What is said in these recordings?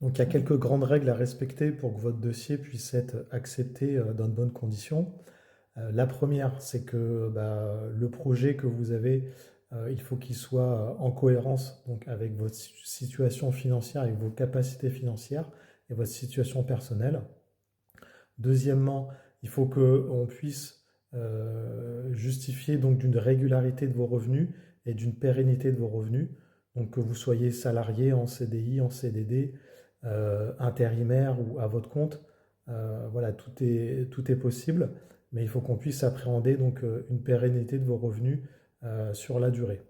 Donc il y a quelques grandes règles à respecter pour que votre dossier puisse être accepté dans de bonnes conditions. La première, c'est que le projet que vous avez, il faut qu'il soit en cohérence donc, avec votre situation financière, avec vos capacités financières et votre situation personnelle. Deuxièmement, il faut qu'on puisse justifier donc d'une régularité de vos revenus et d'une pérennité de vos revenus. Donc que vous soyez salarié en CDI, en CDD, intérimaire ou à votre compte, voilà, tout est possible, mais il faut qu'on puisse appréhender donc une pérennité de vos revenus sur la durée.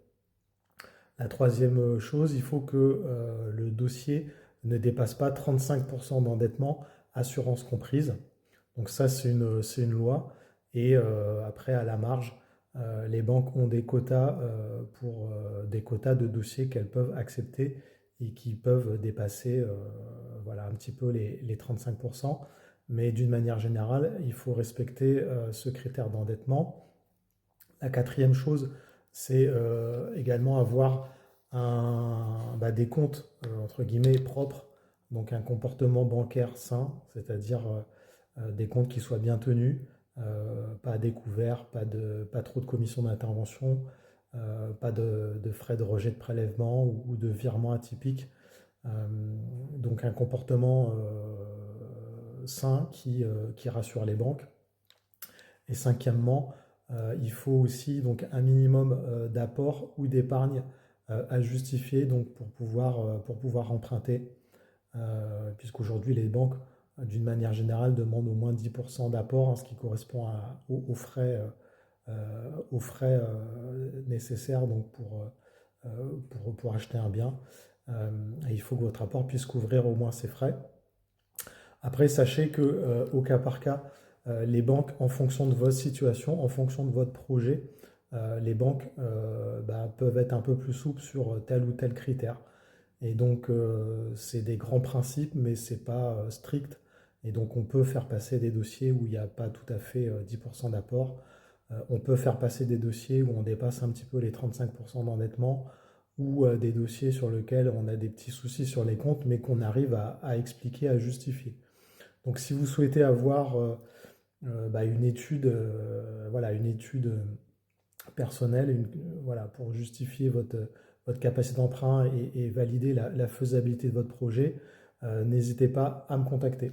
La troisième chose, il faut que le dossier ne dépasse pas 35% d'endettement, assurance comprise. Donc ça, c'est une loi. Et après, à la marge, les banques ont des quotas pour des quotas de dossiers qu'elles peuvent accepter et qui peuvent dépasser voilà, un petit peu les 35%. Mais d'une manière générale, il faut respecter ce critère d'endettement. La quatrième chose, c'est également avoir des comptes entre guillemets propres, donc un comportement bancaire sain, c'est-à-dire des comptes qui soient bien tenus, pas à découvert, pas trop de commissions d'intervention, pas de frais de rejet de prélèvement ou de virements atypiques. Euh, donc un comportement sain qui rassure les banques. Et cinquièmement, il faut aussi donc un minimum d'apport ou d'épargne à justifier donc pour pouvoir emprunter, puisqu'aujourd'hui les banques, d'une manière générale, demandent au moins 10% d'apport, hein, ce qui correspond aux frais nécessaires donc pour acheter un bien. Et il faut que votre apport puisse couvrir au moins ces frais. Après, sachez que au cas par cas, les banques, en fonction de votre situation, en fonction de votre projet, les banques peuvent être un peu plus souples sur tel ou tel critère. Et donc, c'est des grands principes, mais c'est pas strict. Et donc, on peut faire passer des dossiers où il n'y a pas tout à fait 10% d'apport. On peut faire passer des dossiers où on dépasse un petit peu les 35% d'endettement ou des dossiers sur lesquels on a des petits soucis sur les comptes, mais qu'on arrive à expliquer, à justifier. Donc, si vous souhaitez avoir une étude, voilà, une étude personnelle, voilà, pour justifier votre capacité d'emprunt et valider la faisabilité de votre projet, n'hésitez pas à me contacter.